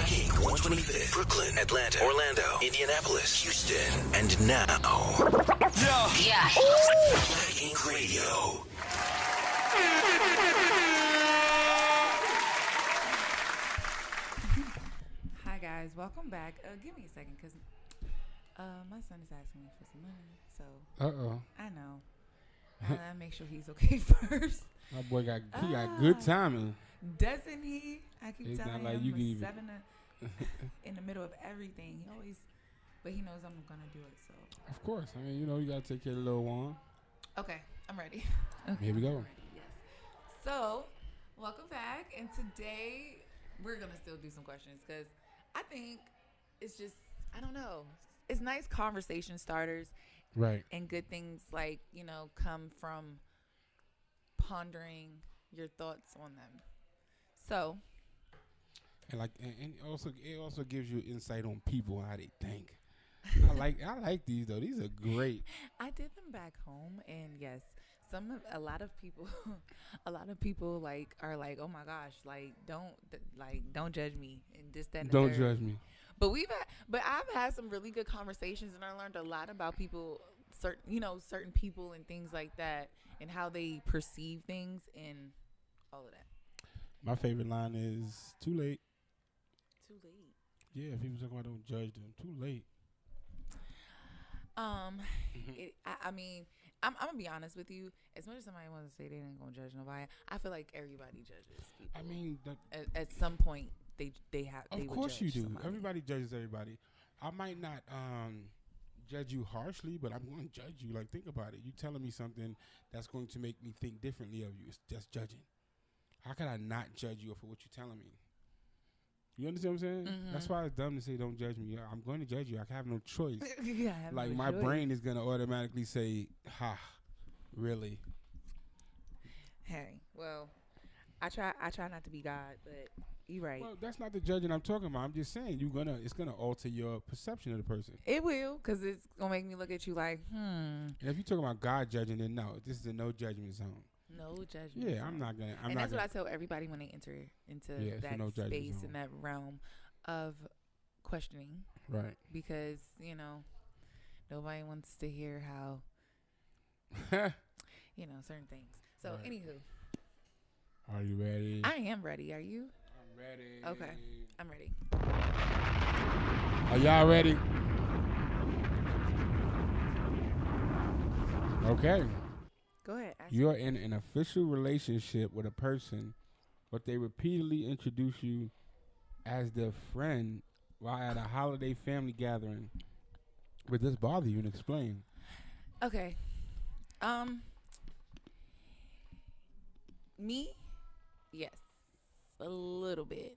King 125th, Brooklyn, Atlanta, Orlando, Indianapolis, Houston, and now. Yeah. Black Ink Radio. Hi guys, welcome back. Give me a second, cause my son is asking me for some money. So I know. I make sure he's okay first. My boy got good timing. Doesn't he? I keep It's telling not like him you at can even- 7 in the middle of everything. He always, but he knows I'm gonna do it. So Of course. I mean, you got to take care of the little one. okay, I'm ready. Okay, Here we go. I'm ready, yes. So welcome back, and today we're gonna still do some questions because I think it's just I don't know. It's nice conversation starters. Right. And good things come from pondering your thoughts on them. So, And it also gives you insight on people and how they think. I like these though. These are great. I did them back home, and yes, a lot of people are like, oh my gosh, don't judge me and this that. And Don't the third. judge me. But I've had some really good conversations, and I learned a lot about people, certain people and things like that, and how they perceive things and all of that. My favorite line is too late. Too late. Yeah, people talking about don't judge them. Too late. I mean, I'm gonna be honest with you. As much as somebody wants to say they ain't gonna judge nobody, I feel like everybody judges people. I mean, at some point they have. of course you do. Somebody. Everybody judges everybody. I might not judge you harshly, but I'm going to judge you. Like, think about it. You telling me something that's going to make me think differently of you. It's just judging. How can I not judge you for what you're telling me? You understand what I'm saying? Mm-hmm. That's why it's dumb to say don't judge me. I'm going to judge you. I have no choice. Yeah, Like, my brain is going to automatically say, ha, really? Hey, well, I try not to be God, but you're right. Well, that's not the judging I'm talking about. I'm just saying it's gonna alter your perception of the person. It will, because it's gonna make me look at you like, And if you're talking about God judging, then no, this is a no judgment zone. no judgment. Yeah, I'm not gonna. That's what I tell everybody when they enter into that no judgment space zone. and that realm of questioning. Right. Because, nobody wants to hear how, certain things. So, Right. anywho. Are you ready? I am ready. Are you? I'm ready. Okay. I'm ready. Are y'all ready? Okay. Go ahead. You're in an official relationship with a person, but they repeatedly introduce you as their friend while at a holiday family gathering. Would this bother you? And explain. Okay. Me? Yes. A little bit.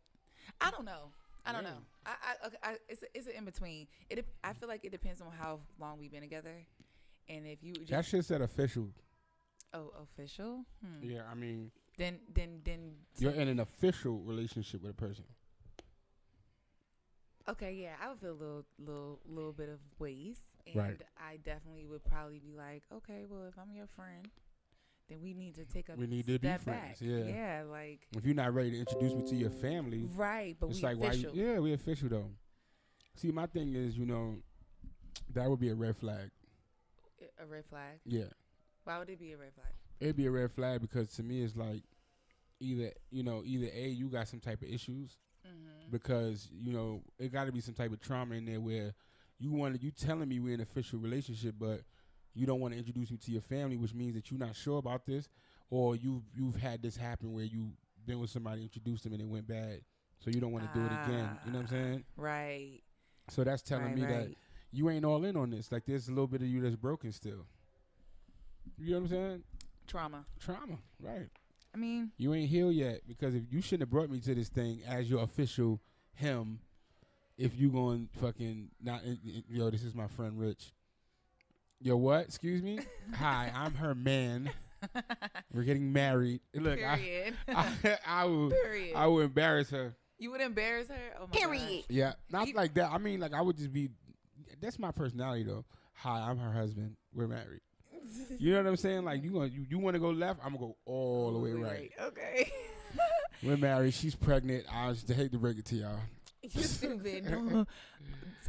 I don't know. It's an in between. I feel like it depends on how long we've been together, and if you just That shit said official. official. Yeah, I mean, Then you're in an official relationship with a person. okay, yeah, I would feel a little bit of ways, and Right. I definitely would probably be like, okay, well, if I'm your friend, then we need to take a We need to be step friends, back. yeah. Yeah, like If you're not ready to introduce me to your family, right, but it's we like official. why? We official though. See, my thing is, that would be a red flag. A red flag. Yeah, Why would it be a red flag? it'd be a red flag because to me it's like either A, you got some type of issues because it got to be some type of trauma in there where you telling me we're in an official relationship, but you don't want to introduce me to your family, which means that you're not sure about this, or you've had this happen where you've been with somebody, introduced them, and it went bad, so you don't want to do it again. You know what I'm saying? Right. So that's telling me that right. you ain't all in on this. Like there's a little bit of you that's broken still. You know what I'm saying? Trauma. Trauma, right? I mean, You ain't healed yet because if you shouldn't have brought me to this thing as your official him. If you going fucking not, this is my friend Rich. Yo, what? Excuse me? Hi, I'm her man. We're getting married. Look, period. I will Period. I will embarrass her. You would embarrass her? Oh my Period. Yeah, not like that. I mean, like I would just be. That's my personality, though. Hi, I'm her husband. We're married. You know what I'm saying? Like you want to go left? I'm gonna go all the way right. Okay. We're married. She's pregnant. I just hate to break it to y'all. You stupid.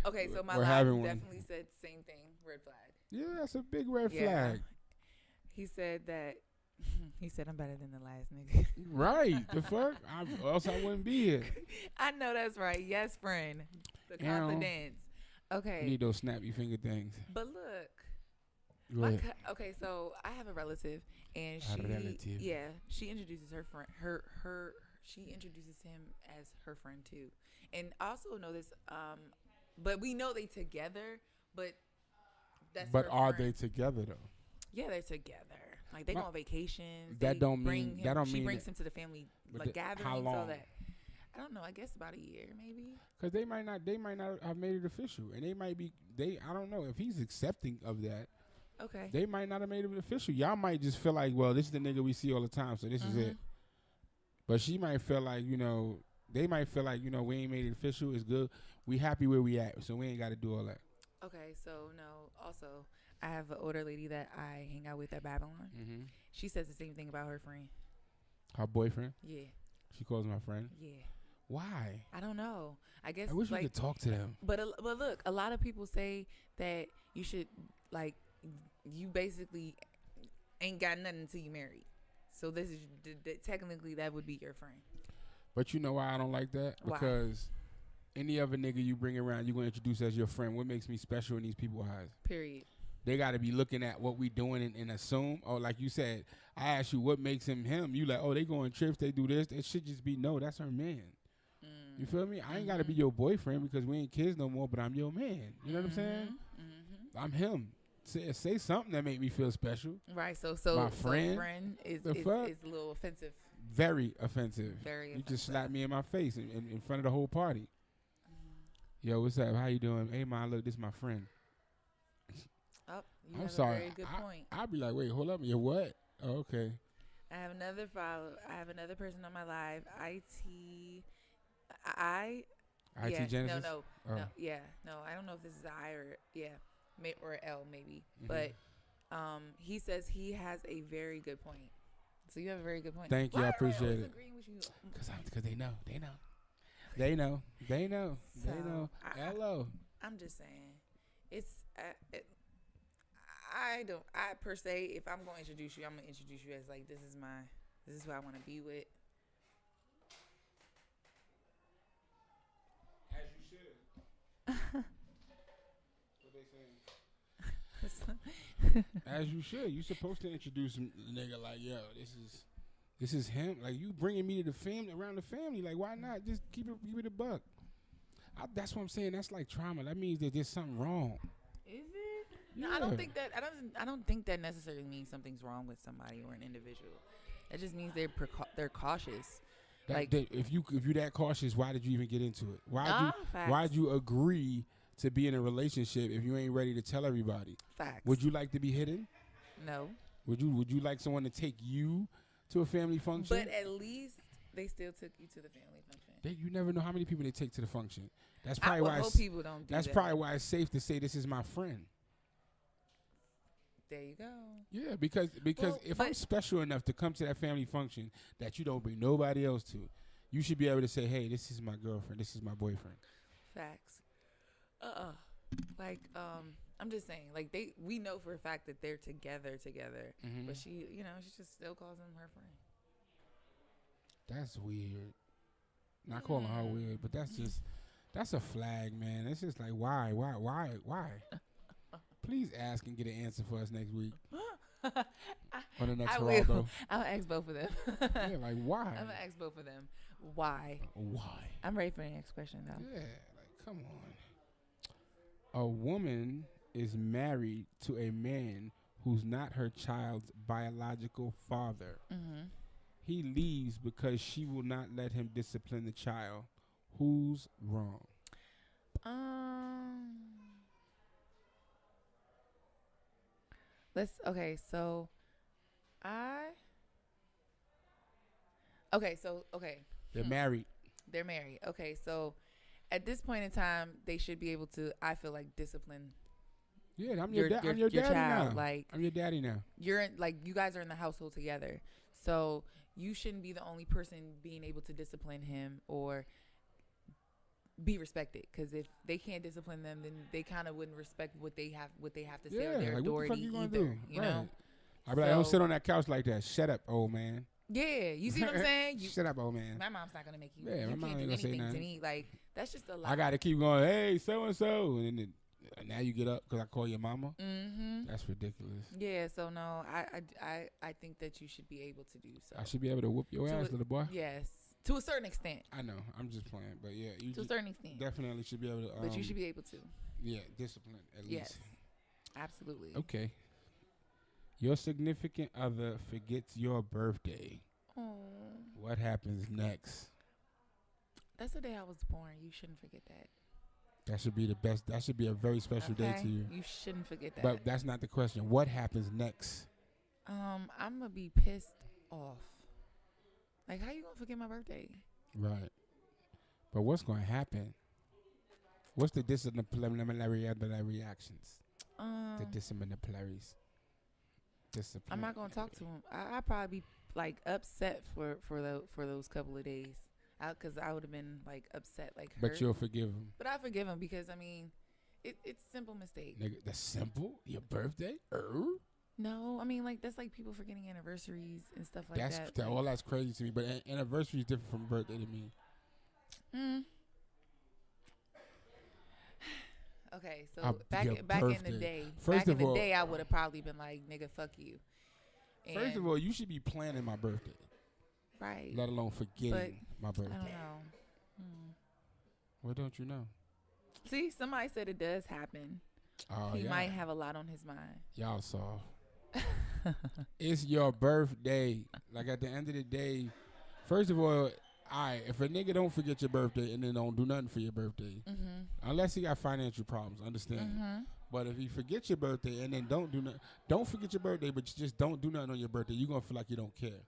Okay, so my We're live having one. definitely said same thing. Red flag. Yeah, that's a big red Yeah. flag. He said that. He said I'm better than the last nigga. Right. The fuck? Else I wouldn't be here. I know that's right. Yes, friend. The You know. confidence. Okay. You need those snappy finger things. But look. Go ahead. Okay, so I have a relative, and she introduces her friend. She introduces him as her friend too, and also know this. But we know they together. But that's. But her are friend. they together though? Yeah, they're together. Like they go on vacations. That don't mean. She brings him to the family gatherings. How long? All that. I don't know. I guess about a year, maybe. Because they might not have made it official, and they might be. I don't know if he's accepting of that. Okay. They might not have made it official. Y'all might just feel like, well, this is the nigga we see all the time, so this is it. But she might feel like, they might feel like, we ain't made it official. It's good. We happy where we at, so we ain't got to do all that. Okay, so no. Also, I have an older lady that I hang out with at Babylon. Mm-hmm. She says the same thing about her friend. Her boyfriend? Yeah. She calls him my friend? Yeah. Why? I don't know. I guess I wish we could talk to them. But look, a lot of people say that you should you basically ain't got nothing until you married. So this is technically that would be your friend. But you know why I don't like that? Why? Because any other nigga you bring around, you're going to introduce as your friend. What makes me special in these people's eyes? Period. They got to be looking at what we doing and assume. Or like you said, I asked you what makes him him. You like, oh, they go on trips, they do this. It should just be, no, that's her man. You feel me? I ain't got to be your boyfriend because we ain't kids no more, but I'm your man. You know what I'm saying? I'm him. Say something that make me feel special. Right. So my friend is a little offensive. Very offensive. Very you offensive. Just slapped me in my face in front of the whole party. Yo, what's up? How you doing? Hey, man, look, this is my friend. Oh, you I'm have sorry. a very good point. I'll be like, wait, hold up. You're what? Oh, okay. I have another person on my live. IT Genesis? No. Yeah. No, I don't know if this is I or L maybe. Mm-hmm. But he says he has a very good point. So you have a very good point. Thank you. I appreciate it. Agreeing with you? Because they know. So, Hello. I'm just saying. It's I per se, if I'm going to introduce you, I'm going to introduce you as like, this is who I want to be with. As you should. What they saying? As you should. You supposed to introduce the nigga like, yo, this is him. Like, you bringing me to the family, around the family. Like, why not? Just keep it a buck. That's what I'm saying. That's like trauma. That means that there's something wrong. Is it? Yeah. No, I don't think that. I don't think that necessarily means something's wrong with somebody or an individual. That just means they're cautious. If you that cautious, why did you even get into it? Why'd you agree to be in a relationship if you ain't ready to tell everybody? Facts. Would you like to be hidden? No. Would you like someone to take you to a family function? But at least they still took you to the family function. You never know how many people they take to the function. That's probably why. People don't do that's that. probably why it's safe to say this is my friend. There you go. Yeah, because if I'm special enough to come to that family function that you don't bring nobody else to, you should be able to say, hey, this is my girlfriend, this is my boyfriend. Facts. I'm just saying, like we know for a fact that they're together, mm-hmm. But she just still calls him her friend. That's weird. Not calling her weird, but that's a flag, man. It's just like, why? Please ask and get an answer for us next week. On the next Geraldo. I'll ask both of them. Yeah, like why? I'm gonna ask both of them. Why? I'm ready for the next question though. Yeah, like come on. A woman is married to a man who's not her child's biological father. Mm-hmm. He leaves because she will not let him discipline the child. Who's wrong? They're married. They're married. Okay, so at this point in time, they should be able to, I feel like, discipline. Yeah, I'm your daddy child. now. Like, I'm your daddy now. You're you guys are in the household together, so you shouldn't be the only person being able to discipline him or be respected. Because if they can't discipline them, then they kind of wouldn't respect what they have to say or their like, authority what the fuck you gonna either. Do? You know. I'd be like, don't sit on that couch like that. Shut up, old man. Yeah, you see what I'm saying? Shut up, old man. My mom's not gonna make you. Yeah, you my mom can't ain't do gonna say anything to nothing. me. Like that's just a lot. I gotta keep going. Hey, so and so, and then now you get up because I call your mama. Mm-hmm. That's ridiculous. Yeah. So no, I think that you should be able to do so. I should be able to whoop your ass, little boy. Yes, to a certain extent. I know. I'm just playing, but yeah, you to a certain extent. Definitely should be able to. But you should be able to. Yeah, discipline at least. Yes, absolutely. Okay. Your significant other forgets your birthday. Oh. What happens next? That's the day I was born. You shouldn't forget that. That should be the best. That should be a very special day to you. You shouldn't forget that. But that's not the question. What happens next? I'm gonna be pissed off. Like, how you gonna forget my birthday? Right. But what's gonna happen? What's the disciplinary reactions? The disciplinaries. I'm not gonna talk to him. I'd probably be like upset for those couple of days, because I would have been like upset, like hurt. But you'll forgive him. But I forgive him because I mean, it's a simple mistake. Nigga, that's simple. Your birthday? No, I mean like that's like people forgetting anniversaries and stuff like that. That's crazy to me. But anniversary is different from birthday to me. Okay, so back in the day, I would have probably been like, "Nigga, fuck you." And first of all, you should be planning my birthday, right? Let alone forgetting my birthday. I don't know. What don't you know? See, somebody said it does happen. Oh, he might have a lot on his mind. Y'all soft. It's your birthday. Like at the end of the day, first of all. Alright, if a nigga don't forget your birthday and then don't do nothing for your birthday, unless he got financial problems, understand. But if he forgets your birthday and then don't forget your birthday, but you just don't do nothing on your birthday, you're gonna feel like you don't care.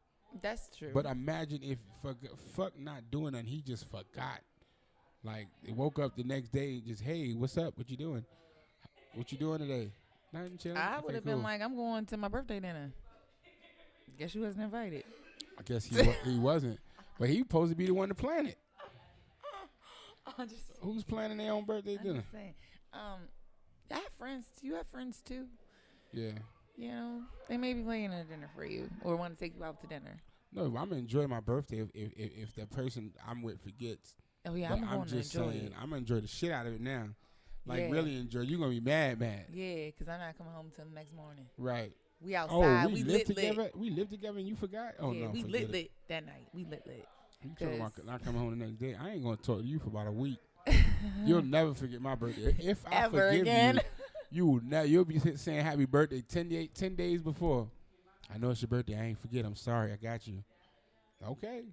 That's true. But imagine if fuck not doing nothing, he just forgot. Like he woke up the next day and just, hey, what's up? What you doing? What you doing today? Nothing, chilling. I would have been like, I'm going to my birthday dinner. Guess you wasn't invited. I guess he wasn't. But he supposed to be the one to plan it. Who's planning their own birthday dinner? I'm just saying. I have friends. You have friends too. Yeah. You know, they may be planning a dinner for you or want to take you out to dinner. No, I'm gonna enjoy my birthday if the person I'm with forgets. Oh yeah, I'm just enjoy it. I'm gonna enjoy the shit out of it now. Like really enjoy. You're gonna be mad. Yeah, because I'm not coming home till the next morning. Right. We outside. We live together. We live together, and you forgot. Oh yeah, no, we lit that night. We lit. You talking about not coming home the next day? I ain't gonna talk to you for about a week. You'll never forget my birthday. If I forgive again. You'll be saying happy birthday 10 days before. I know it's your birthday. I ain't forget. I'm sorry. I got you. Okay,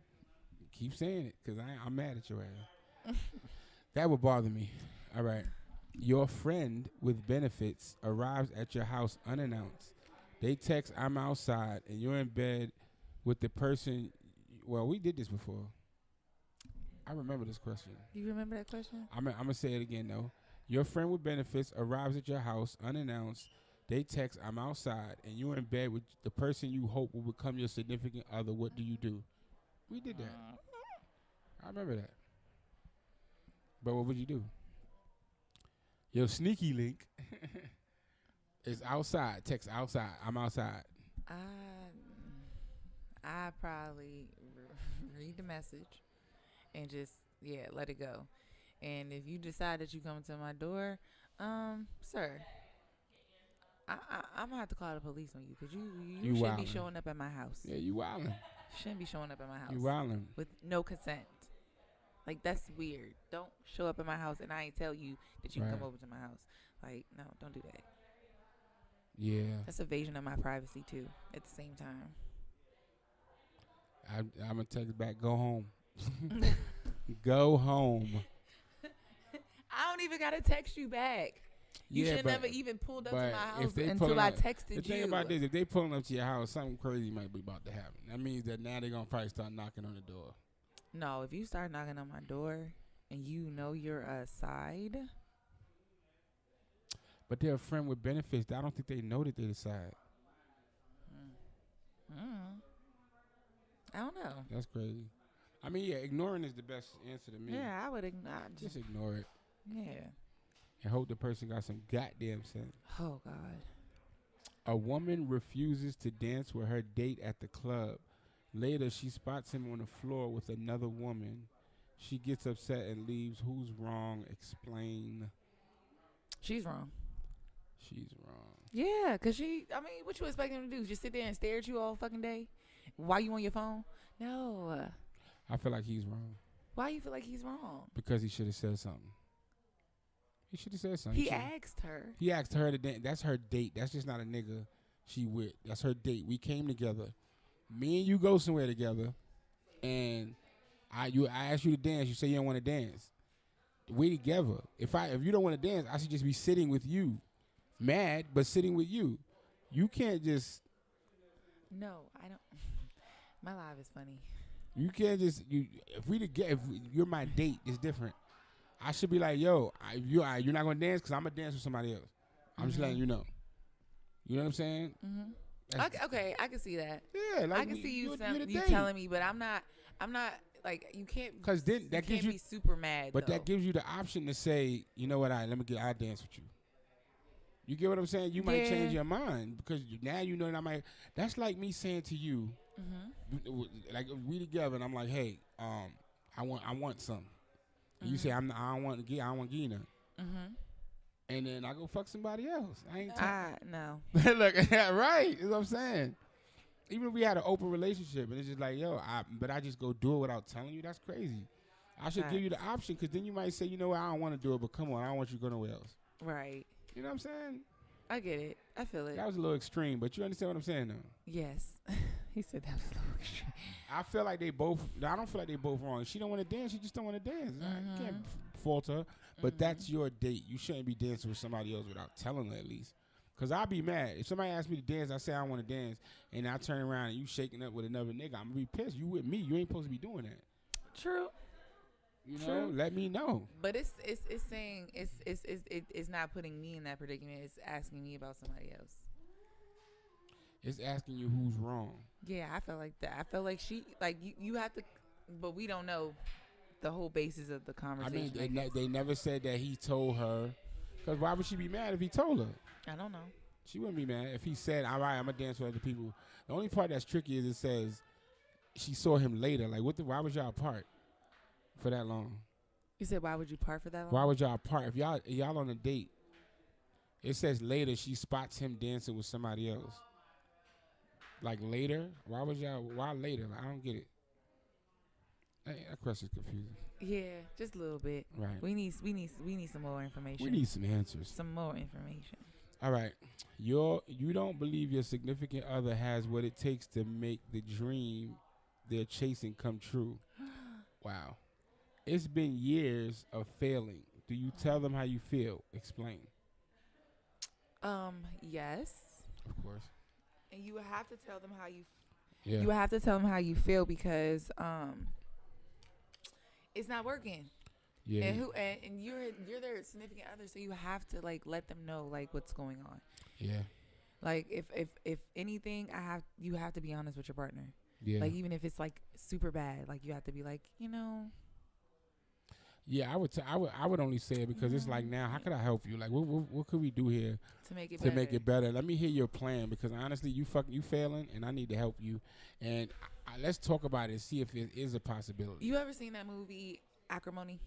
keep saying it because I'm mad at your ass. That would bother me. All right. Your friend with benefits arrives at your house unannounced. They text, I'm outside, and you're in bed with the person. Well, we did this before. I remember this question. Do you remember that question? I'm going to say it again, though. Your friend with benefits arrives at your house unannounced. They text, I'm outside, and you're in bed with the person you hope will become your significant other. What do you do? We did that. I remember that. But what would you do? Your sneaky link is outside. Text outside. I'm outside. I probably read the message and just let it go. And if you decide that you come to my door, sir, I'm gonna have to call the police on you because you shouldn't be showing up at my house. Yeah, you wildin'. Shouldn't be showing up at my house. You wildin' with no consent. Like that's weird. Don't show up at my house and I ain't tell you that you can come over to my house. Like no, don't do that. Yeah. That's invasion of my privacy too. At the same time. I'm gonna text back. Go home. Go home. I don't even gotta text you back. You should never even pulled up to my house until I texted you. The thing about this, if they pulling up to your house, something crazy might be about to happen. That means that now they're gonna probably start knocking on the door. No, if you start knocking on my door and you know you're a side. But they're a friend with benefits. I don't think they know that they're the side. I don't know. That's crazy. I mean, yeah, ignoring is the best answer to me. Yeah, I would ignore. Just ignore it. Yeah. And hope the person got some goddamn sense. Oh, God. A woman refuses to dance with her date at the club. Later, she spots him on the floor with another woman. She gets upset and leaves. Who's wrong? Explain. She's wrong. She's wrong. Yeah, because what you expect him to do? Just sit there and stare at you all fucking day? While you on your phone? No. I feel like he's wrong. Why you feel like he's wrong? Because he should have said something. He should have said something. He asked her. He asked her to dance. That's her date. That's just not a nigga she with. That's her date. We came together. Me and you go somewhere together, and I ask you to dance. You say you don't want to dance. We together. If you don't want to dance, I should just be sitting with you, mad, but sitting with you. You can't just. No, I don't. My life is funny. You can't just if you're my date, it's different. I should be like, yo, you're not gonna dance because I'm gonna dance with somebody else. I'm just letting you know. You know what I'm saying? Mm-hmm. Okay, I can see that. Yeah, like I can see you telling me, but I'm not like you can't. Because then that gives you be super mad. But though. that gives you the option to say, you know what, I'll dance with you. You get what I'm saying? You might change your mind because now you know that I might. That's like me saying to you, like we together, and I'm like, hey, I want something. And you say I don't want Gina. And then I go fuck somebody else. I ain't no. Look, right. That's what I'm saying. Even if we had an open relationship and it's just like, yo, but I just go do it without telling you, that's crazy. I should give you the option because then you might say, you know what, I don't want to do it, but come on, I don't want you to go nowhere else. Right. You know what I'm saying? I get it. I feel it. That was a little extreme, but you understand what I'm saying, though? Yes. He said that was a little extreme. I feel like they both, I don't feel like they both wrong. She don't want to dance. She just don't want to dance. I can't fault her, but that's your date. You shouldn't be dancing with somebody else without telling her at least. Because I'll be mad. If somebody asks me to dance, I say I want to dance, and I turn around and you shaking up with another nigga, I'm going to be pissed. You with me. You ain't supposed to be doing that. True. You know, let me know. But it's saying it's not putting me in that predicament. It's asking me about somebody else. It's asking you who's wrong. Yeah, I feel like that. I feel like you have to, but we don't know the whole basis of the conversation. I mean, they never said that he told her. Because why would she be mad if he told her? I don't know. She wouldn't be mad if he said, all right, I'm going to dance with other people. The only part that's tricky is it says she saw him later. Like, why was y'all apart for that long? You said, why would you part for that long? Why would y'all apart? If y'all on a date, it says later she spots him dancing with somebody else. Like later? Why later? Like, I don't get it. Hey, that question's confusing. Yeah, just a little bit. Right. We need some more information. We need some answers. Some more information. All right. You don't believe your significant other has what it takes to make the dream they're chasing come true. Wow. It's been years of failing. Do you tell them how you feel? Explain. Yes. Of course. And you have to tell them how you Yeah. You have to tell them how you feel because it's not working. Yeah. And you're their significant other, so you have to like let them know like what's going on. Yeah. Like if anything, you have to be honest with your partner. Yeah. Like even if it's like super bad, like you have to be like, you know. Yeah, I would only say it because it's like now, how could I help you? Like, what could we do here to make it better? Let me hear your plan because honestly, you failing, and I need to help you. And let's talk about it and see if it is a possibility. You ever seen that movie Acrimony?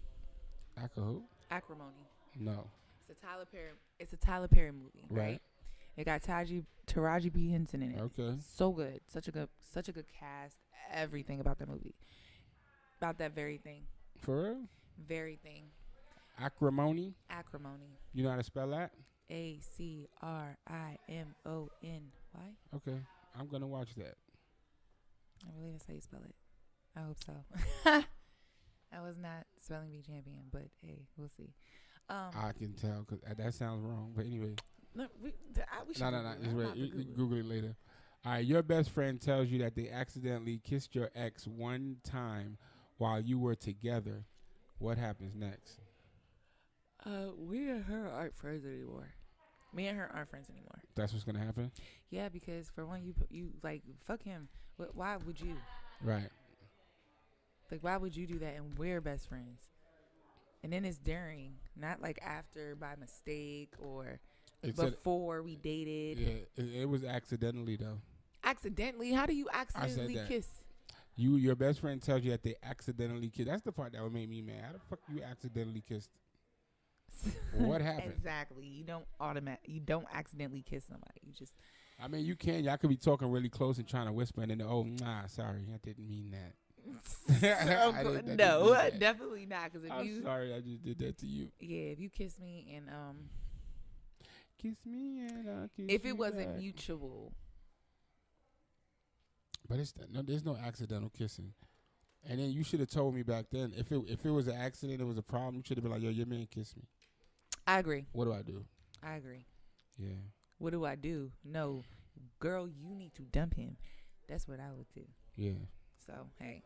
Acrimony. No. It's a Tyler Perry movie, right? It got Taraji P. Henson in it. Okay. So good, such a good cast. Everything about that movie, about that very thing. For real? Very thing. Acrimony. You know how to spell that? Acrimony. Okay, I'm gonna watch that. I really that's how you spell it. I hope so. I was not spelling bee champion, but hey, we'll see. I can tell because that sounds wrong. But anyway. No. It's right. You can Google it later. All right, your best friend tells you that they accidentally kissed your ex one time while you were together. What happens next? We and her aren't friends anymore. Me and her aren't friends anymore. That's what's gonna happen? Yeah, because for one, you like fuck him. Why would you? Right. Like, why would you do that? And we're best friends. And then it's during, not like after by mistake or before we dated. Yeah, it was accidentally though. Accidentally? How do you accidentally kiss? Your best friend tells you that they accidentally kissed. That's the part that would make me mad. How the fuck you accidentally kissed? What happened? Exactly. You don't accidentally kiss somebody. You just. I mean, you can. Y'all could be talking really close and trying to whisper, and then sorry, I didn't mean that. No, definitely not. Because I'm sorry, I just did that to you. Yeah, if you kiss me and kiss me and I'll kiss if you it wasn't back. mutual. But there's no accidental kissing. And then you should have told me back then. If it was an accident, it was a problem, you should have been like, yo, your man kissed me. I agree. What do I do? I agree. Yeah. What do I do? No, girl, you need to dump him. That's what I would do. Yeah. So, hey.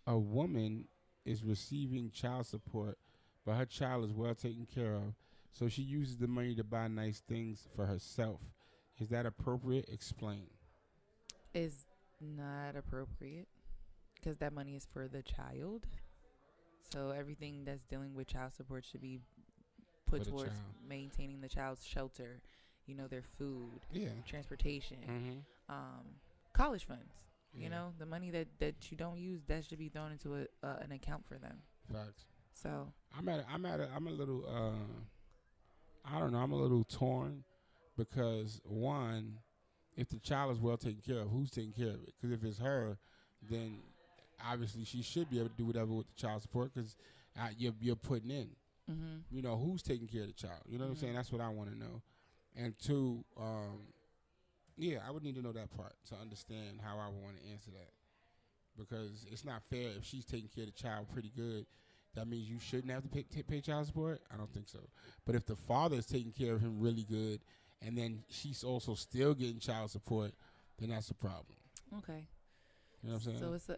A woman is receiving child support, but her child is well taken care of, so she uses the money to buy nice things for herself. Is that appropriate? Explain. Is not appropriate because that money is for the child. So everything that's dealing with child support should be put towards maintaining the child's shelter, their food, transportation, college funds. Yeah. The money that you don't use, that should be thrown into an account for them. Facts. So I'm a little I don't know, I'm a little torn because one, if the child is well taken care of, who's taking care of it? Because if it's her, then obviously she should be able to do whatever with the child support because you're putting in. Mm-hmm. Who's taking care of the child? You know what I'm saying? That's what I want to know. And two, I would need to know that part to understand how I would want to answer that. Because it's not fair if she's taking care of the child pretty good. That means you shouldn't have to pay child support? I don't think so. But if the father is taking care of him really good and then she's also still getting child support, then that's a problem. Okay. You know what I'm saying? So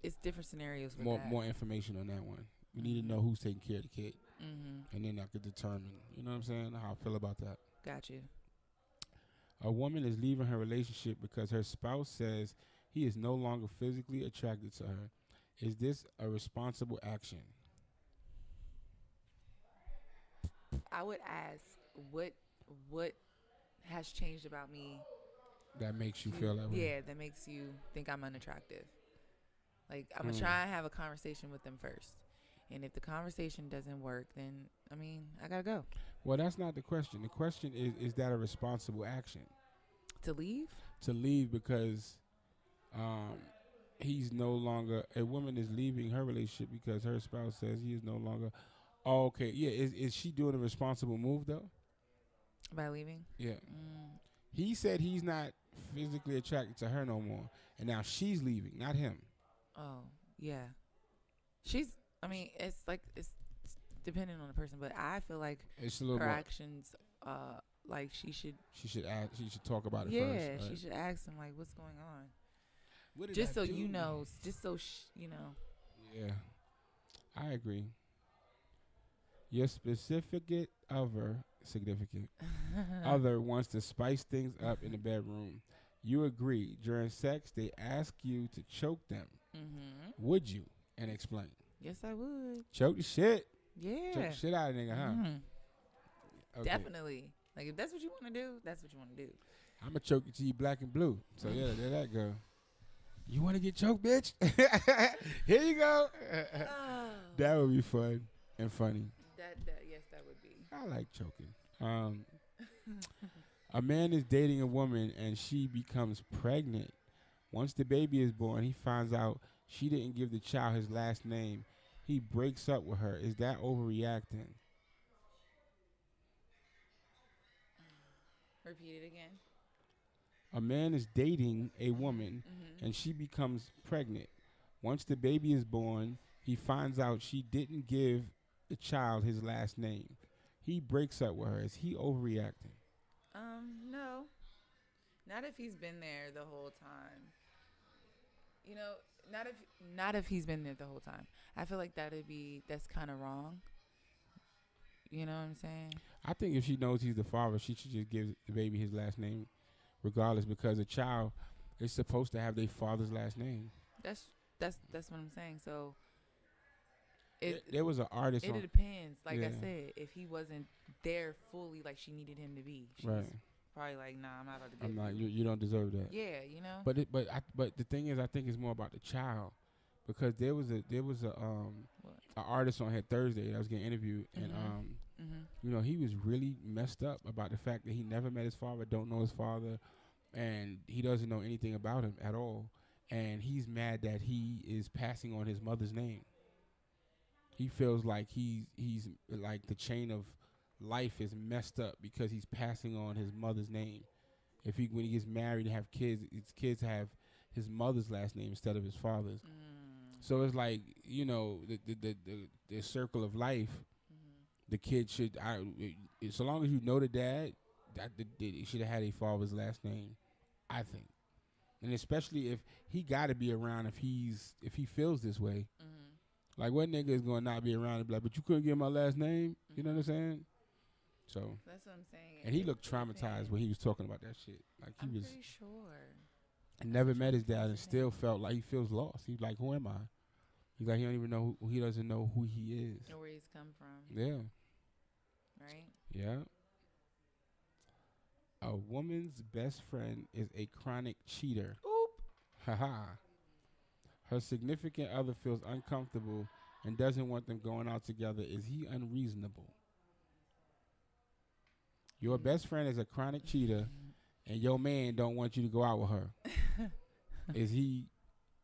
it's different scenarios with that. More information on that one. We need to know who's taking care of the kid. Mm-hmm. And then I could determine, you know what I'm saying, how I feel about that. Got you. A woman is leaving her relationship because her spouse says he is no longer physically attracted to her. Is this a responsible action? I would ask what has changed about me that makes you feel that way. Yeah, that makes you think I'm unattractive. Like, I'm going to try and have a conversation with them first. And if the conversation doesn't work, then, I got to go. Well, that's not the question. The question is that a responsible action? To leave? To leave because he's no longer, a woman is leaving her relationship because her spouse says he is no longer. Oh, okay. Yeah. Is she doing a responsible move, though? By leaving? Yeah. He said he's not physically attracted to her no more. And now she's leaving, not him. Oh, yeah. It's like, it's depending on the person, but I feel like it's a little her more actions, like she should talk about it first. Yeah, right? she should ask him, like, what's going on? What did just I so do? you know, you know. Yeah, I agree. Your significant other wants to spice things up in the bedroom. You agree. During sex, they ask you to choke them. Mm-hmm. Would you? And explain. Yes, I would. Choke the shit. Yeah. Choke the shit out of nigga, huh? Mm-hmm. Okay. Definitely. Like, if that's what you want to do, that's what you want to do. I'm going to choke you till you black and blue. So, yeah, there that go. You want to get choked, bitch? Here you go. That would be fun and funny. Yes, that would be. I like choking. A man is dating a woman and she becomes pregnant. Once the baby is born, he finds out she didn't give the child his last name. He breaks up with her. Is that overreacting? Repeat it again. A man is dating a woman and she becomes pregnant. Once the baby is born, he finds out she didn't give the child his last name. He breaks up with her. Is he overreacting? No. Not if he's been there the whole time. You know, not if he's been there the whole time. I feel like that's kind of wrong. You know what I'm saying? I think if she knows he's the father, she should just give the baby his last name regardless, because a child is supposed to have their father's last name. That's what I'm saying. So there was an artist. It depends. Like I said, if he wasn't there fully, like she needed him to be, she's probably like, nah, I'm not about to. I'm not. You don't deserve that. Yeah, you know. But the thing is, I think it's more about the child, because there was a an artist on here Thursday that was getting interviewed, and you know, he was really messed up about the fact that he never met his father, don't know his father, and he doesn't know anything about him at all, and he's mad that he is passing on his mother's name. He feels like he's like the chain of life is messed up because he's passing on his mother's name. When he gets married and have kids, his kids have his mother's last name instead of his father's. So it's like, you know, the circle of life. The kid should, so long as you know the dad, he should have had a father's last name, I think. And especially if he got to be around if he feels this way. Like, what nigga is going to not be around and be like, but you couldn't get my last name? You know what I'm saying? So. That's what I'm saying. And he looked traumatized when he was talking about that shit. Like, I'm pretty sure. And never met his dad and still felt like he feels lost. He's like, who am I? He's like, he don't even know he doesn't know who he is. Or where he's come from. Yeah. Right? Yeah. A woman's best friend is a chronic cheater. Oop. Haha. Her significant other feels uncomfortable and doesn't want them going out together. Is he unreasonable? Your best friend is a chronic cheater, and your man don't want you to go out with her. Is he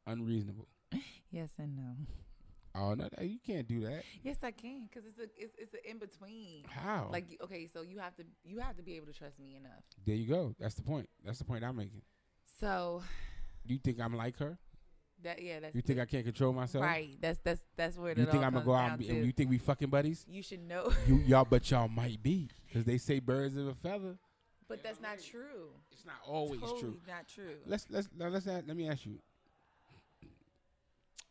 unreasonable? Yes and no. Oh no, you can't do that. Yes, I can, because it's an in between. How? Like, okay, so you have to be able to trust me enough. There you go. That's the point. That's the point I'm making. So, do you think I'm like her? That's you think I can't control myself? Right. That's where you think I'm gonna go out and you think we fucking buddies? You should know. Y'all might be, because they say birds of a feather. But that's not true. It's not always true. Not true. Let me ask you.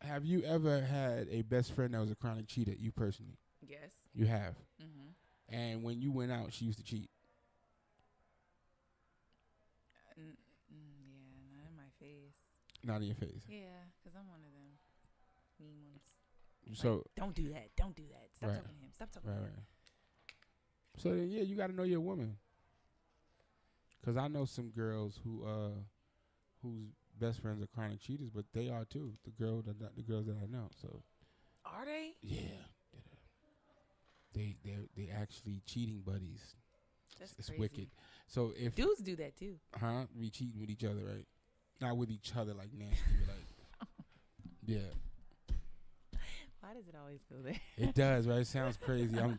Have you ever had a best friend that was a chronic cheater? You personally? Yes. You have. And when you went out, she used to cheat. Yeah, not in my face. Not in your face. Yeah, because I'm one of them mean ones. So like, don't do that. Don't do that. Stop talking to him. Stop talking to him. So then, yeah, you got to know your woman. Because I know some girls whose best friends are chronic cheaters, but they are too. The girls that I know. So are they? Yeah, they actually cheating buddies. It's crazy. Wicked. So if dudes do that too, we cheating with each other, right? Not with each other like nasty, but like yeah. Why does it always go there? It does, right? It sounds crazy. I'm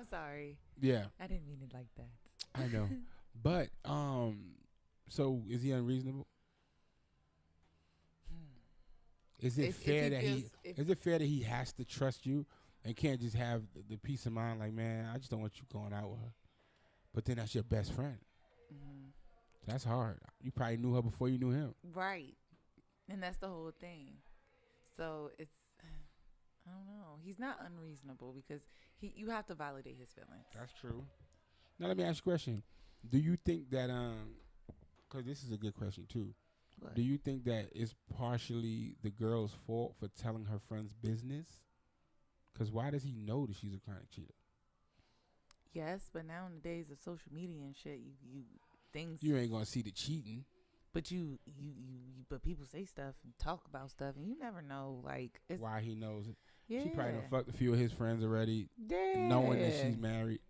sorry. Yeah. I didn't mean it like that. I know. But so is he unreasonable? Is it fair that he has to trust you and can't just have the peace of mind like, man, I just don't want you going out with her. But then that's your best friend. That's hard. You probably knew her before you knew him. Right. And that's the whole thing. So it's, I don't know. He's not unreasonable because you have to validate his feelings. That's true. Now let me ask you a question. Do you think that, because this is a good question too. What? Do you think that it's partially the girl's fault for telling her friend's business? Because why does he know that she's a chronic cheater? Yes, but now in the days of social media and shit, you ain't gonna see the cheating. But but people say stuff and talk about stuff, and you never know, like why he knows it. Yeah. She probably done fucked a few of his friends already, knowing that she's married.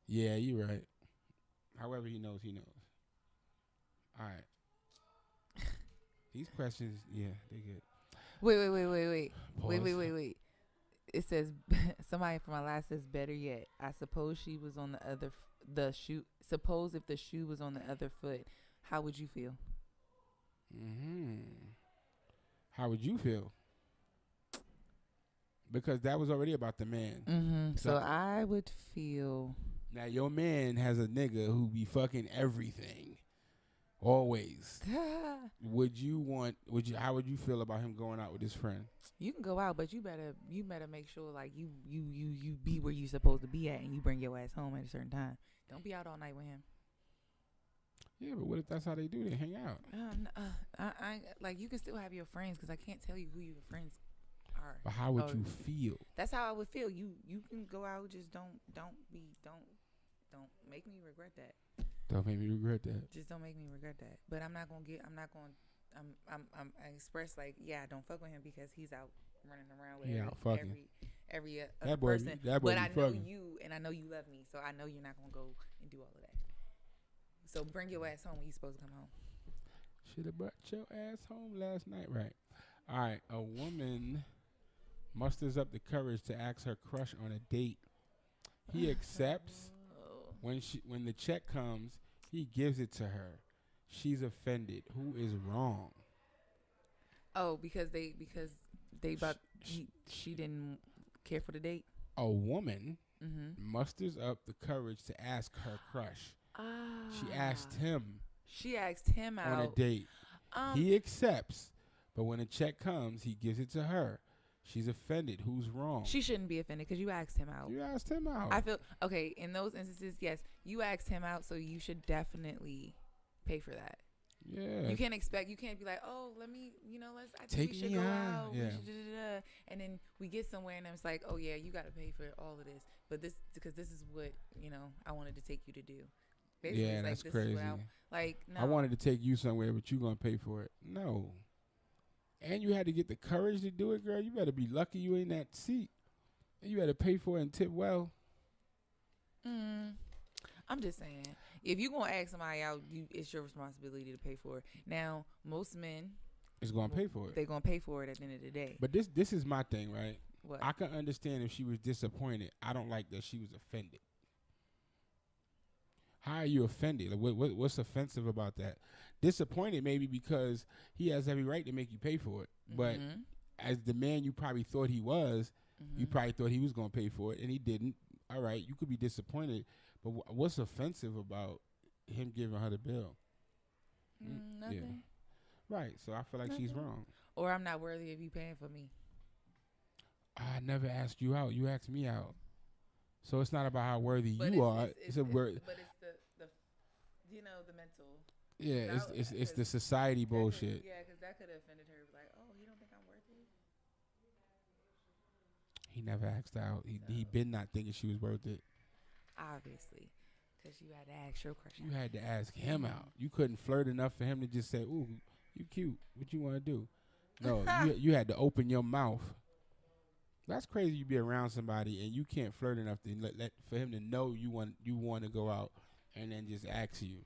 Yeah, you're right. However he knows, he knows. All right. These questions, yeah, they good. Wait. Wait. It says, somebody from my last says, better yet, I suppose she was on the shoe. Suppose if the shoe was on the other foot, how would you feel? How would you feel? Because that was already about the man. So I would feel. Now your man has a nigga who be fucking everything. Always. How would you feel about him going out with his friend? You can go out, but you better make sure like you be where you supposed to be at, and you bring your ass home at a certain time. Don't be out all night with him. Yeah, but what if that's how they do? They hang out. I like you can still have your friends because I can't tell you who your friends are. But how would you feel? That's how I would feel. You can go out, just don't make me regret that. Don't make me regret that. Just don't make me regret that. But I express like, yeah, don't fuck with him because he's out running around with every other person. But I know you, and I know you love me, so I know you're not gonna go and do all of that. So bring your ass home when you're supposed to come home. Should have brought your ass home last night, right? All right, a woman musters up the courage to ask her crush on a date. He accepts. When the check comes, he gives it to her. She's offended. Who is wrong? Oh, because she didn't care for the date. A woman musters up the courage to ask her crush. She asked him. She asked him out on a date. He accepts, but when a check comes, he gives it to her. She's offended. Who's wrong? She shouldn't be offended because you asked him out. You asked him out. I feel okay in those instances. Yes, you asked him out, so you should definitely pay for that. Yeah. You can't be like, oh, let me, I think we should go out. Yeah. And then we get somewhere and it's like, oh yeah, you got to pay for all of this, but because this is what I wanted to take you to do. Basically, yeah, that's crazy. No. I wanted to take you somewhere, but you gonna pay for it. No. And you had to get the courage to do it, girl. You better be lucky you in that seat. And you better pay for it and tip well. I'm just saying, if you gonna ask somebody out, it's your responsibility to pay for it. Now, most men is gonna pay for it. They're gonna pay for it at the end of the day. But this is my thing, right? What? I can understand if she was disappointed. I don't like that she was offended. How are you offended? Like, what's offensive about that? Disappointed maybe because he has every right to make you pay for it. But as the man you probably thought he was, you probably thought he was going to pay for it, and he didn't. All right, you could be disappointed, but what's offensive about him giving her the bill? Nothing. Yeah. Right, so I feel like she's wrong. Or I'm not worthy of you paying for me. I never asked you out. You asked me out. So it's not about how worthy you are. But it's the the mental. Yeah, it's the society bullshit. Yeah, because that could have offended her. Like, oh, you don't think I'm worth it? He never asked out. He been not thinking she was worth it. Obviously, because you had to ask your crush. You had to ask him out. You couldn't flirt enough for him to just say, "Ooh, you cute. What you want to do?" No, you had to open your mouth. That's crazy. You be around somebody and you can't flirt enough to let for him to know you want to go out, and then just ask you.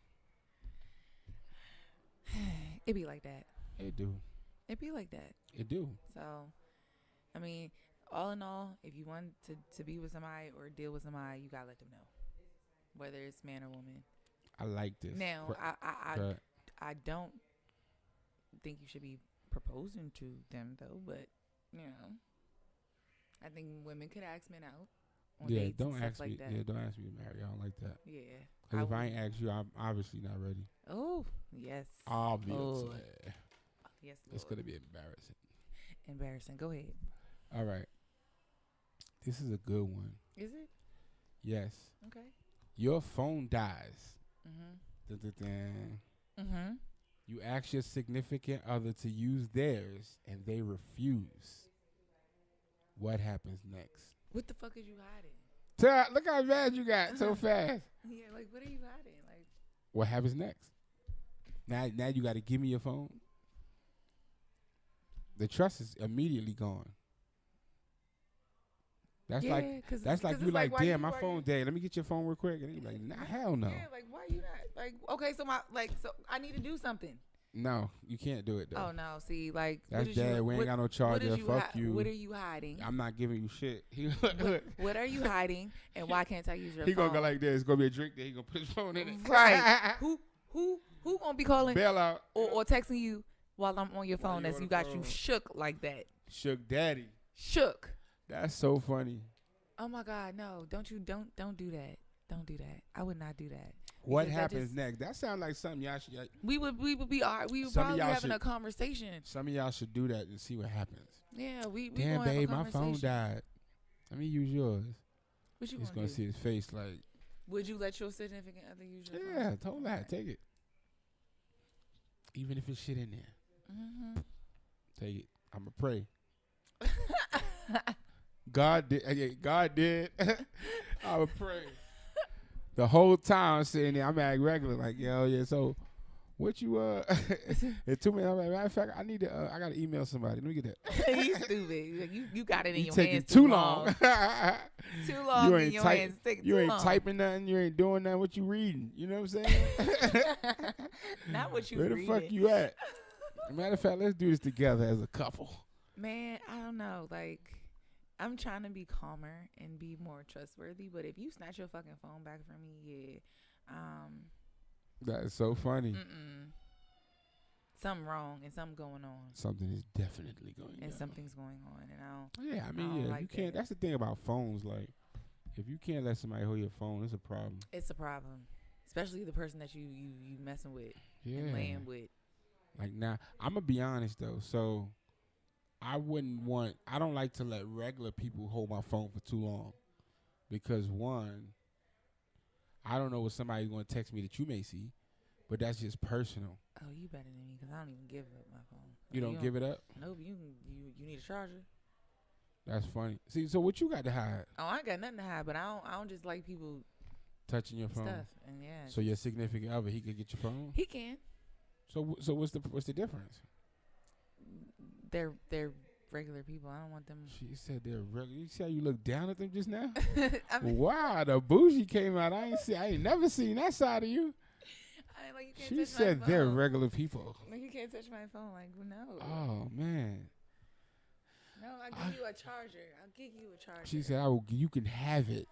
It be like that. It do. It be like that. It do. So, I mean, all in all, if you want to be with somebody or deal with somebody, you gotta let them know, whether it's man or woman. I like this. Now, I don't think you should be proposing to them though, but I think women could ask men out. Yeah, don't ask me. Like don't ask me to marry. I don't like that. Yeah. Because if I ain't asked you, I'm obviously not ready. Oh, yes. Obviously. Oh. Yes, Lord. It's going to be embarrassing. Embarrassing. Go ahead. All right. This is a good one. Is it? Yes. Okay. Your phone dies. Mm-hmm. You ask your significant other to use theirs, and they refuse. What happens next? What the fuck is you hiding? Look how mad you got so fast. Yeah, like what are you hiding? Like what happens next? Now you got to give me your phone. The trust is immediately gone. That's like you like damn my phone dead. Let me get your phone real quick. And you like nah, hell no. Yeah, like why you not like okay? So I need to do something. No, you can't do it though. Oh no, see, like that's dead. We ain't got no charger. Fuck you. What are you hiding? I'm not giving you shit. What are you hiding? And why can't I use your phone? He gonna go like this. It's gonna be a drink there. He gonna put his phone in it. Right. Who gonna be calling bail out or texting you while I'm on your phone? That's you got you shook like that. Shook daddy. Shook. That's so funny. Oh my God, no! Don't do that. Don't do that. I would not do that. What happens next? That sounds like something y'all should. We would probably having a conversation. Some of y'all should do that and see what happens. Yeah, we damn babe, my phone died. Let me use yours. What you He's gonna see his face like. Would you let your significant other use your phone? Yeah, told that. Take it. even if it's shit in there. Take it. I'ma pray. God did. God did. I'ma pray. The whole time I'm sitting there, I'm acting regular, like, yo, yeah. So, what you it took me. Matter of fact, I need to. I gotta email somebody. Let me get that. You stupid. You got it in your taking hands too long. Too long you in your hands. You ain't typing nothing. You ain't doing nothing. What you reading? You know what I'm saying? Not what you reading. Where the fuck you at? Matter of fact, let's do this together as a couple. Man, I don't know. Like, I'm trying to be calmer and be more trustworthy. But if you snatch your fucking phone back from me, yeah. That is so funny. Something wrong and something going on. Something is definitely going on. And something's going on. And I don't. Yeah, I mean, like you can't. That's the thing about phones. Like, if you can't let somebody hold your phone, it's a problem. It's a problem, especially the person that you messing with and laying with. Like, now, I'm gonna be honest though. So, I don't like to let regular people hold my phone for too long, because one, I don't know what somebody's gonna text me that you may see, but that's just personal. Oh, you better than me, because I don't even give up my phone. You don't give it up? Nope. You need a charger. That's funny. See, so what you got to hide? Oh, I ain't got nothing to hide, but I don't just like people touching your phone. Stuff, and so your significant other, he could get your phone? He can. So what's the difference? They're regular people. I don't want them. She said they're regular. You see how you look down at them just now? Wow, the bougie came out. I ain't never seen that side of you. Like, you can't she touch said my they're phone. regular people. Like, you can't touch my phone. Like, no. Oh man. No, I'll give you a charger. I'll give you a charger. She said, you can have it.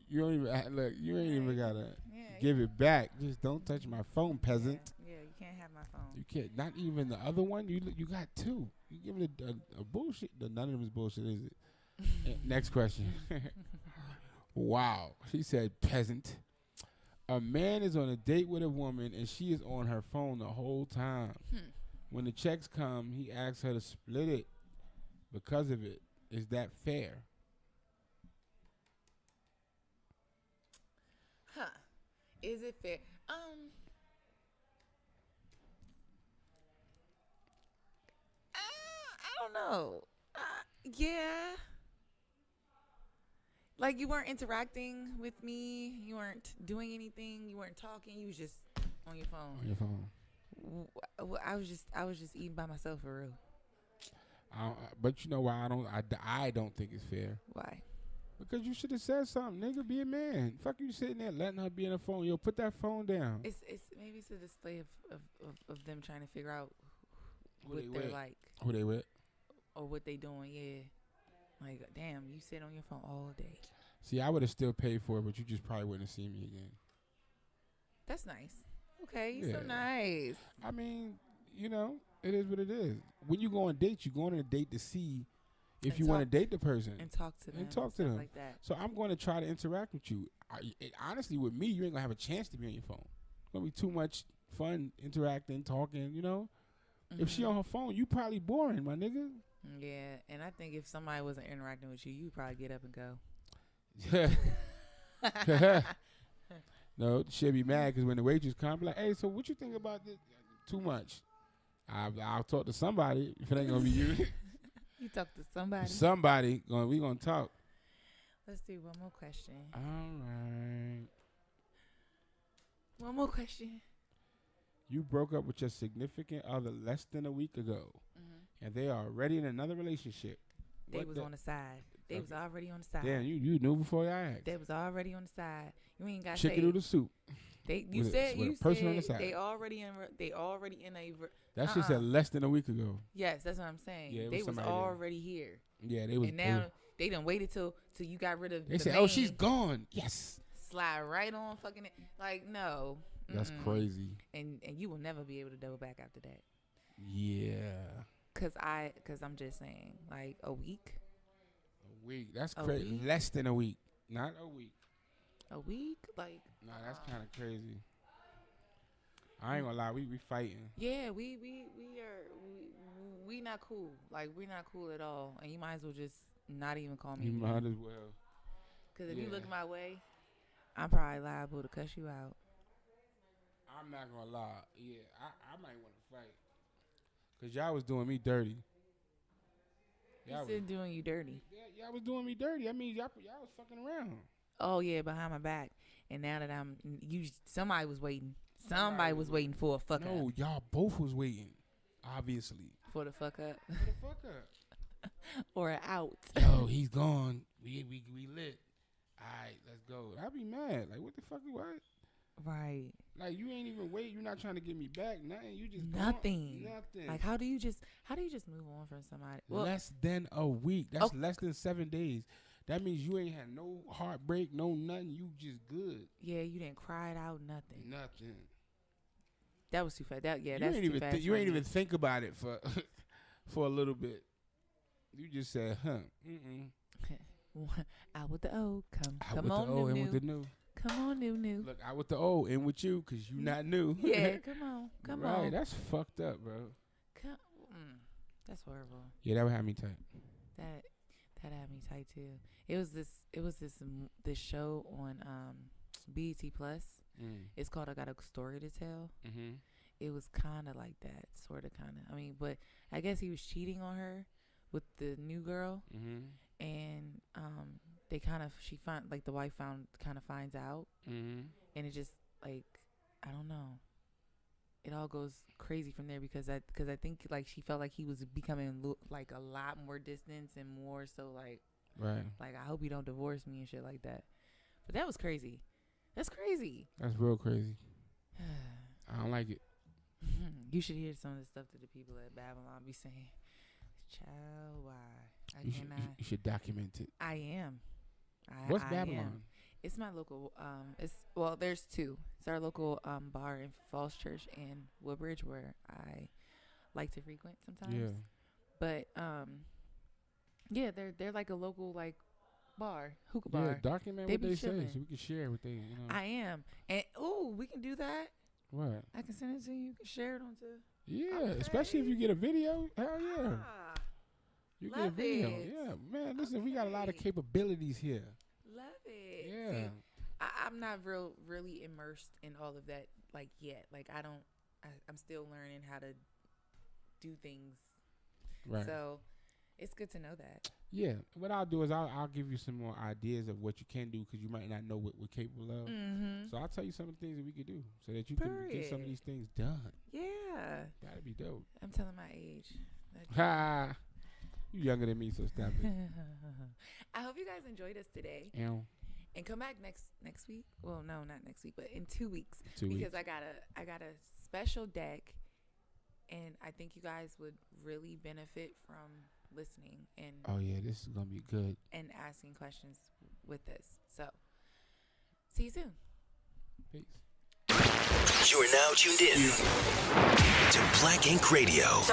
You don't even look. You ain't even gotta give it back. Just don't touch my phone, peasant. Yeah, you can't have my phone. You can't. Not even the other one. You got two. You give it a bullshit. None of them is bullshit, is it? Next question. Wow. She said, peasant. A man is on a date with a woman and she is on her phone the whole time. When the checks come, he asks her to split it because of it. Is that fair? Is it fair? I don't know. Yeah. Like, you weren't interacting with me. You weren't doing anything. You weren't talking. You was just on your phone. On your phone. I was just eating by myself, for real. But you know why I don't think it's fair. Why? Because you should have said something, nigga. Be a man. Fuck you sitting there letting her be on the phone. Yo, put that phone down. It's maybe it's a display of them trying to figure out what they're like. Who they with? Or what they doing, yeah. Like, damn, you sit on your phone all day. See, I would have still paid for it, but you just probably wouldn't have seen me again. That's nice. Okay, you're so nice. I mean, you know, it is what it is. When you go on dates, you go on a date to see if you want to date the person. And talk to them. And talk to them. Like that. So I'm going to try to interact with you. Honestly, with me, you ain't going to have a chance to be on your phone. It's going to be too much fun interacting, talking, you know. If she on her phone, you probably boring, my nigga. Yeah, and I think if somebody wasn't interacting with you, you'd probably get up and go. No, she'll be mad because when the waitress comes, be like, hey, so what you think about this? Too much. I'll talk to somebody if it ain't going to be you. You talk to somebody. We going to talk. Let's do one more question. All right. One more question. You broke up with your significant other less than a week ago, and they are already in another relationship. They was on the side. They was already on the side. Damn, you knew before I asked. They was already on the side. You ain't got chicken noodle soup. You said on the side. They already in a. That shit said less than a week ago. Yes, that's what I'm saying. Yeah, they was already here. Yeah, they was. And now they done waited till you got rid of. They said, "Oh, she's gone." Yes. Slide right on, fucking it. Like, no. That's crazy. And you will never be able to double back after that. Yeah. Cause I'm just saying, like, a week. A week. That's crazy. Less than a week. Not a week. A week? Like. Nah, that's kind of crazy. I ain't gonna lie. We fighting. Yeah, we not cool. Like, we not cool at all. And you might as well just not even call me. You might as well. Cause if you look my way, I'm probably liable to cuss you out. I'm not gonna lie. Yeah, I might want to fight. Cause y'all was doing me dirty. Y'all was doing you dirty. Y'all was doing me dirty. I mean, y'all was fucking around. Oh yeah, behind my back. And now that somebody was waiting. Somebody was waiting for a fuck up. No, y'all both was waiting. Obviously. For the fuck up. For the fuck up. Or an out. Yo, he's gone. We lit. All right, let's go. I'd be mad. Like, what the fuck? What? Right. Like, you ain't even wait. You're not trying to get me back. Nothing. You just nothing. Nothing. Like, how do you just move on from somebody? Well, less than a week. That's less than 7 days. That means you ain't had no heartbreak, no nothing. You just good. Yeah, you didn't cry it out, nothing. Nothing. That was too fast. That's too fast. You ain't even think about it for for a little bit. You just said, huh? Out with the old, come with on, the old, in with the new. Come on, new. Look, out with the old, in with you, cause you not new. Yeah, come on. Right, that's fucked up, bro. That's horrible. Yeah, that would have me tight. That had me tight too. It was this show on BET Plus. It's called I Got a Story to Tell. Mm-hmm. It was kind of like that, sort of, kind of. I mean, but I guess he was cheating on her with the new girl, and the wife finds out, and it just like, I don't know. It all goes crazy from there because I think like she felt like he was becoming like a lot more distant and more so like, right, like I hope you don't divorce me and shit like that. But that was crazy. That's crazy. That's real crazy. I don't like it. You should hear some of the stuff that the people at Babylon be saying. Child, why? I cannot. You should document it. I am. What's Babylon? It's my local. There's two. It's our local bar in Falls Church and Woodbridge where I like to frequent sometimes. Yeah. But yeah, they're like a local like bar, hookah bar. Yeah, document what they say so we can share what they. I am, and we can do that. What? I can send it to you. You can share it onto. Yeah, okay. Especially if you get a video. Hell yeah. You get a video. Yeah, man. Listen, we got a lot of capabilities here. Love it. Yeah. See, I'm not really immersed in all of that like yet. Like I'm still learning how to do things. Right. So it's good to know that. Yeah. What I'll do is I'll give you some more ideas of what you can do because you might not know what we're capable of. Mm-hmm. So I'll tell you some of the things that we could do so that you can get some of these things done. Yeah. That'd be dope. I'm telling my age. Ha! You younger than me, so stop it. I hope you guys enjoyed us today. And come back next week. Well, no, not next week, but in 2 weeks. Because I got a special deck, and I think you guys would really benefit from listening and. Oh yeah, this is gonna be good. And asking questions with this. So, see you soon. Peace. You are now tuned in to Black Ink Radio.